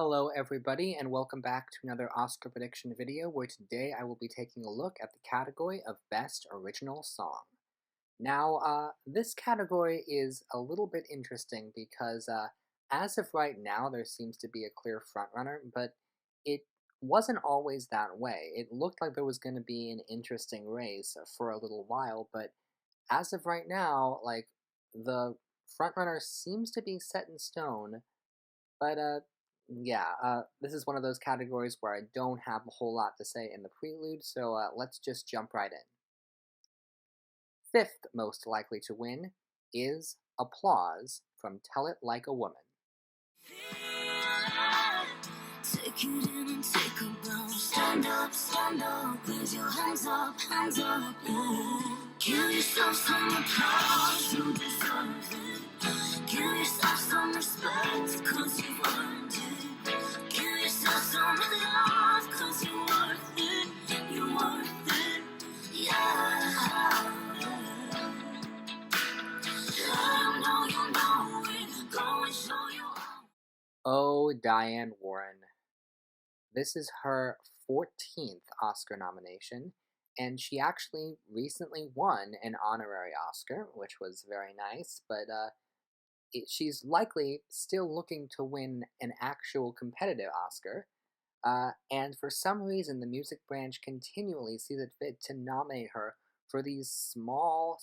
Hello everybody and welcome back to another Oscar prediction video where today I will be taking a look at the category of Best Original Song. Now, this category is a little bit interesting because as of right now there seems to be a clear frontrunner, but it wasn't always that way. It looked like there was going to be an interesting race for a little while, but as of right now, like, the frontrunner seems to be set in stone, but yeah, this is one of those categories where I don't have a whole lot to say in the prelude, so let's just jump right in. Fifth most likely to win is Applause from Tell It Like a Woman. Take it in and take a bow. Stand up, raise your hands up, yeah. Give yourself some applause, you deserve it. Give yourself some respect, cause you've earned it. Give yourself some love, cause you're worth it, yeah. I know you know it, go and show you all. Oh, Diane Warren. This is her 14th Oscar nomination, and she actually recently won an honorary Oscar, which was very nice, but she's likely still looking to win an actual competitive Oscar, and for some reason the music branch continually sees it fit to nominate her for these small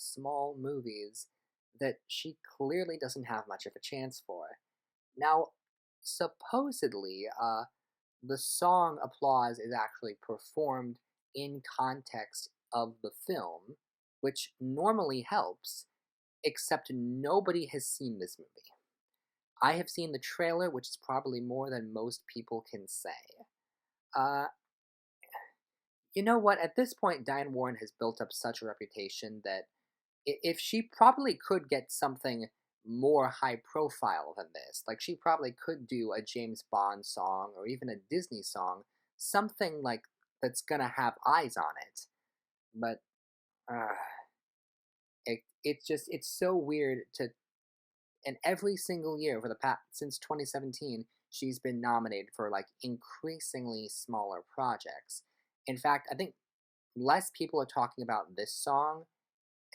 movies that she clearly doesn't have much of a chance for. Now, supposedly, the song Applause is actually performed in context of the film, which normally helps, except nobody has seen this movie. I have seen the trailer, which is probably more than most people can say. Uh, you know what? At this point, Diane Warren has built up such a reputation that if she probably could get something more high profile than this, like she probably could do a James Bond song or even a Disney song, something like that's gonna have eyes on it. But it's so weird to, and every single year for the past since 2017, she's been nominated for like increasingly smaller projects. In fact, I think less people are talking about this song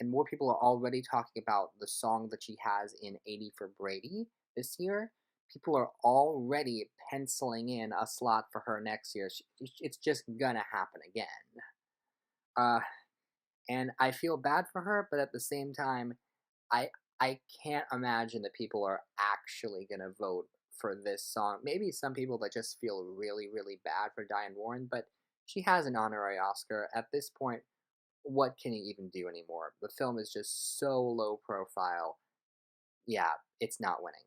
and more people are already talking about the song that she has in 80 for Brady this year. People are already penciling in a slot for her next year. It's just gonna happen again. Uh, and I feel bad for her, but at the same time, I I can't imagine that people are actually gonna vote for this song. Maybe some people that just feel really bad for Diane Warren, but she has an honorary Oscar. At this point, what can he even do anymore? The film is just so low profile. Yeah, it's not winning.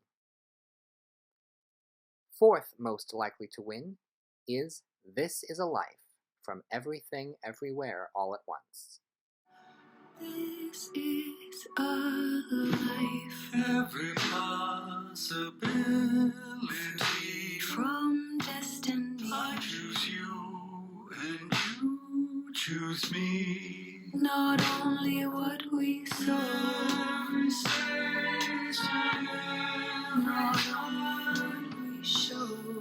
Fourth most likely to win is This Is a Life from Everything Everywhere All at Once. This is a life. Every possibility from destiny. I choose you and you choose me. Not only what we saw. Every stage not only what we show.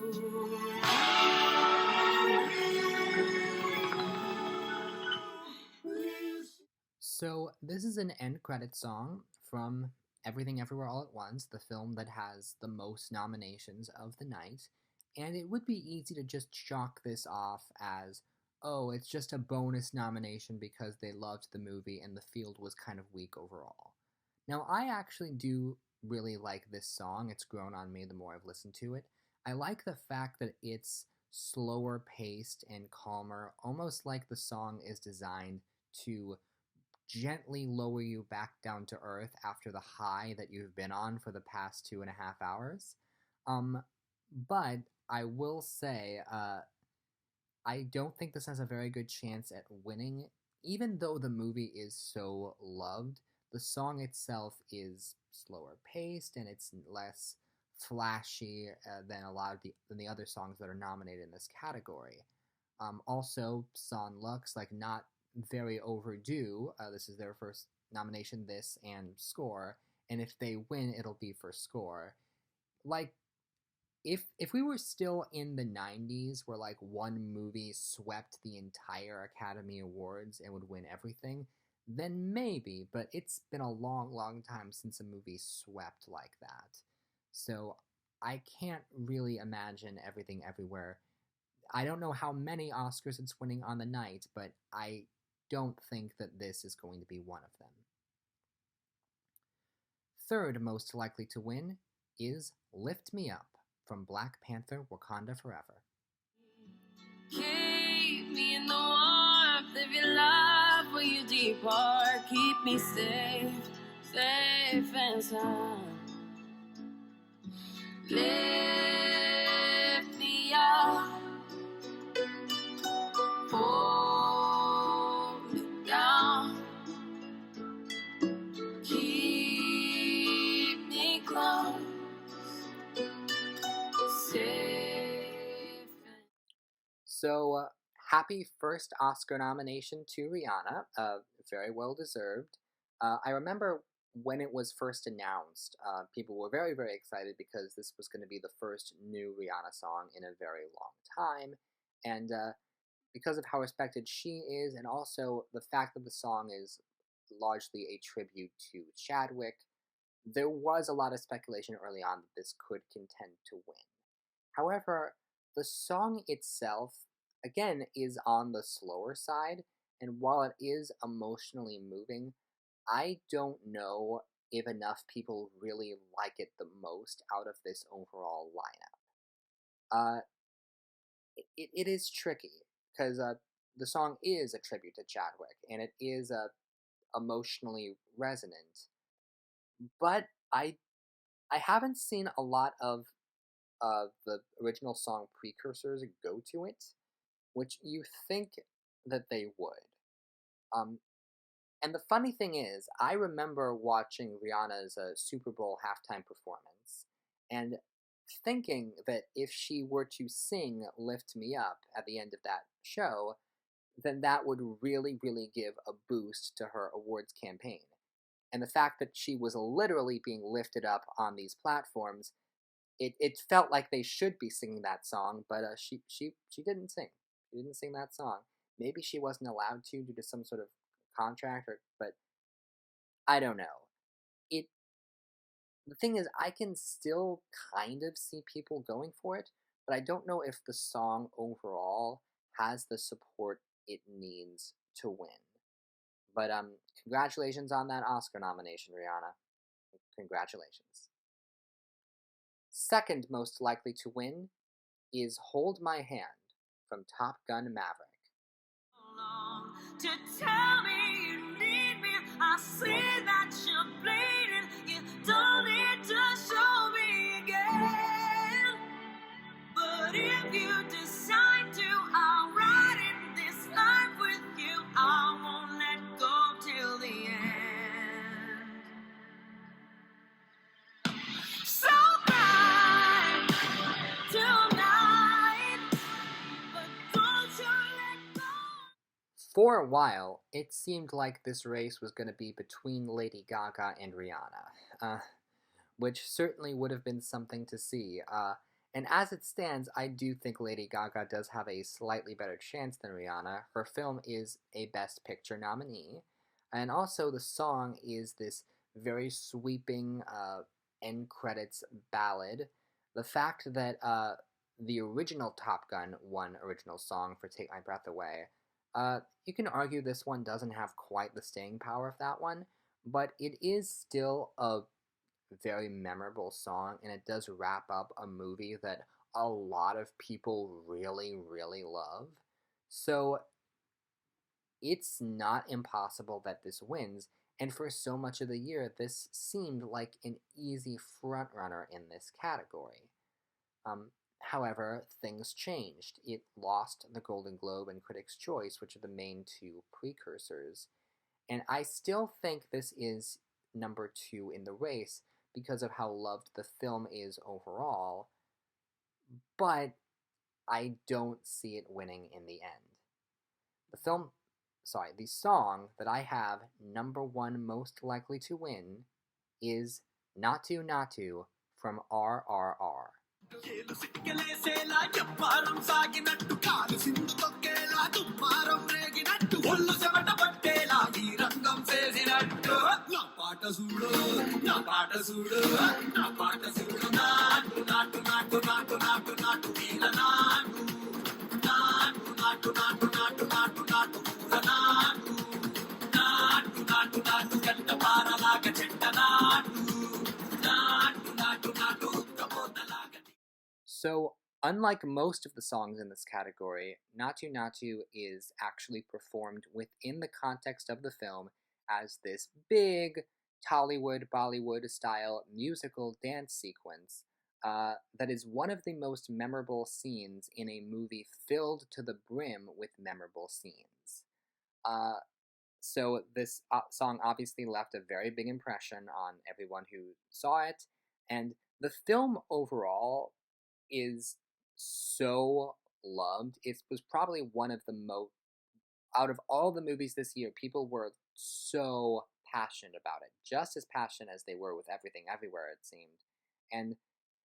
So, this is an end credit song from Everything Everywhere All at Once, the film that has the most nominations of the night, and it would be easy to just chalk this off as, oh, it's just a bonus nomination because they loved the movie and the field was kind of weak overall. Now, I actually do really like this song. It's grown on me the more I've listened to it. I like the fact that it's slower paced and calmer, almost like the song is designed to gently lower you back down to earth after the high that you've been on for the past 2.5 hours. Um, but I will say, I don't think this has a very good chance at winning. Even though the movie is so loved, the song itself is slower paced and it's less flashy than a lot of the other songs that are nominated in this category. Also, Son Lux, like, not very overdue. This is their first nomination, this and score, and if they win, it'll be for score. Like, if we were still in the 90s where like one movie swept the entire Academy Awards and would win everything, then maybe, but it's been a long, long time since a movie swept like that. So I can't really imagine Everything Everywhere. I don't know how many Oscars it's winning on the night, but I don't think that this is going to be one of them. Third most likely to win is Lift Me Up from Black Panther Wakanda Forever. Keep me in the warmth of your love when you depart. Keep me safe, safe and sound. Lift me up, hold me down. Keep me close, safe. So, happy first Oscar nomination to Rihanna. Very well deserved. I remember when it was first announced, people were very, very excited because this was going to be the first new Rihanna song in a very long time. And because of how respected she is, and also the fact that the song is largely a tribute to Chadwick, there was a lot of speculation early on that this could contend to win. However, the song itself, again, is on the slower side, and while it is emotionally moving, I don't know if enough people really like it the most out of this overall lineup. Uh, it is tricky, because the song is a tribute to Chadwick, and it is emotionally resonant, but I haven't seen a lot of the original song precursors go to it, which you think that they would. Um, and the funny thing is, I remember watching Rihanna's Super Bowl halftime performance and thinking that if she were to sing Lift Me Up at the end of that show, then that would really, really give a boost to her awards campaign. And the fact that she was literally being lifted up on these platforms, it felt like they should be singing that song, but she didn't sing. She didn't sing that song. Maybe she wasn't allowed to due to some sort of contract, but I don't know. It the thing is, I can still kind of see people going for it, but I don't know if the song overall has the support it needs to win. But congratulations on that Oscar nomination, Rihanna. Congratulations. Second most likely to win is Hold My Hand from Top Gun Maverick. To tell me you need me, I see that you're bleeding. You don't need to show me again. But if you decide to, I'll ride in this life with you. I won't let go till the end. So bright tonight, but don't you let go. For a while, it seemed like this race was going to be between Lady Gaga and Rihanna, which certainly would have been something to see. And as it stands, I do think Lady Gaga does have a slightly better chance than Rihanna. Her film is a Best Picture nominee, and also the song is this very sweeping end credits ballad. The fact that the original Top Gun won original song for Take My Breath Away, you can argue this one doesn't have quite the staying power of that one, but it is still a very memorable song, and it does wrap up a movie that a lot of people really, really love. So it's not impossible that this wins, and for so much of the year, this seemed like an easy frontrunner in this category. However, things changed. It lost the Golden Globe and Critics' Choice, which are the main two precursors, and I still think this is number two in the race because of how loved the film is overall, but I don't see it winning in the end. The song that I have number one most likely to win is Natu Natu from RRR. ఏలు సిక్కలేసేలా ఎవ్వారం సాగినట్టు కాలు సింధు తొక్కేలా దుమ్మారం రేగినట్టు ఒళ్ళు చెమట పట్టేలా ఈ రంగం చేసినట్టు నా పాట చూడు నా పాట చూడు నా పాట చూడు నాటు నాటు నాటు నాటు నాటు నాటు వీర నాటు నాటు నాటు నాటు నాటు నాటు నాటు పూర నాటు నాటు నాటు నాటు గంట పారలాగా చెట్ట నాటు నాటు నాటు నాటు ఉక్కబోతలాగా. So, unlike most of the songs in this category, Natu Natu is actually performed within the context of the film as this big Tollywood, Bollywood style musical dance sequence that is one of the most memorable scenes in a movie filled to the brim with memorable scenes. So, this song obviously left a very big impression on everyone who saw it, and the film overall is so loved. It was probably one of the most, out of all the movies this year, people were so passionate about it, just as passionate as they were with Everything Everywhere, it seemed. And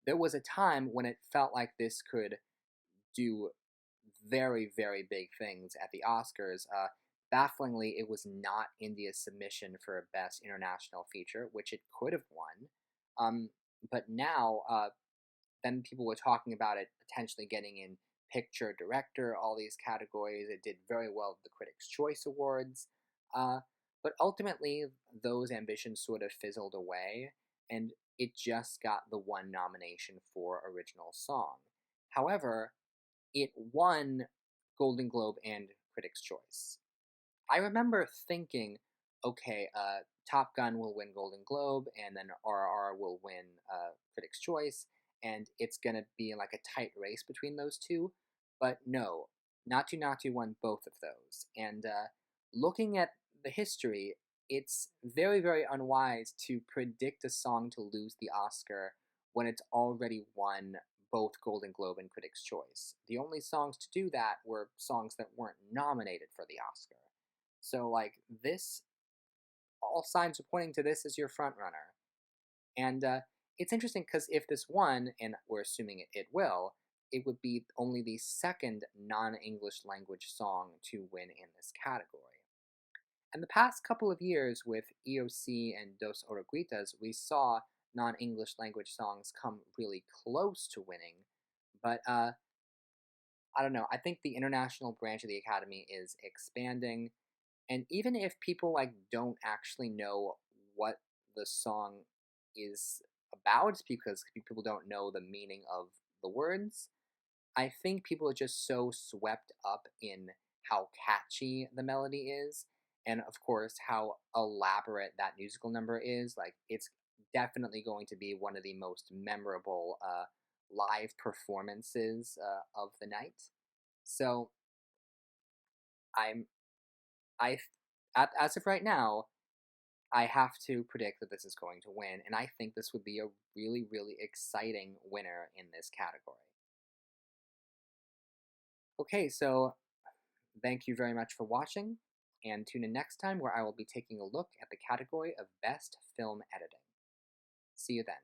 there was a time when it felt like this could do very, very big things at the Oscars. Bafflingly, it was not India's submission for Best International Feature, which it could have won. But now, then people were talking about it potentially getting in picture, director, all these categories. It did very well at the Critics' Choice Awards. But ultimately, those ambitions sort of fizzled away, and it just got the one nomination for Original Song. However, it won Golden Globe and Critics' Choice. I remember thinking, okay, Top Gun will win Golden Globe, and then RRR will win Critics' Choice, and it's going to be like a tight race between those two. But no, Natu Natu won both of those. And looking at the history, it's very, very unwise to predict a song to lose the Oscar when it's already won both Golden Globe and Critics' Choice. The only songs to do that were songs that weren't nominated for the Oscar. So, like, this, all signs are pointing to this as your frontrunner. And it's interesting because if this won, and we're assuming it will, it would be only the second non-English language song to win in this category. And the past couple of years with EOC and Dos Oruguitas, we saw non-English language songs come really close to winning, but I don't know. I think the international branch of the Academy is expanding, and even if people like don't actually know what the song is about because people don't know the meaning of the words, I think people are just so swept up in how catchy the melody is, and of course how elaborate that musical number is. Like, it's definitely going to be one of the most memorable live performances of the night. So as of right now, I have to predict that this is going to win, and I think this would be a really, really exciting winner in this category. Okay, so thank you very much for watching, and tune in next time where I will be taking a look at the category of Best Film Editing. See you then.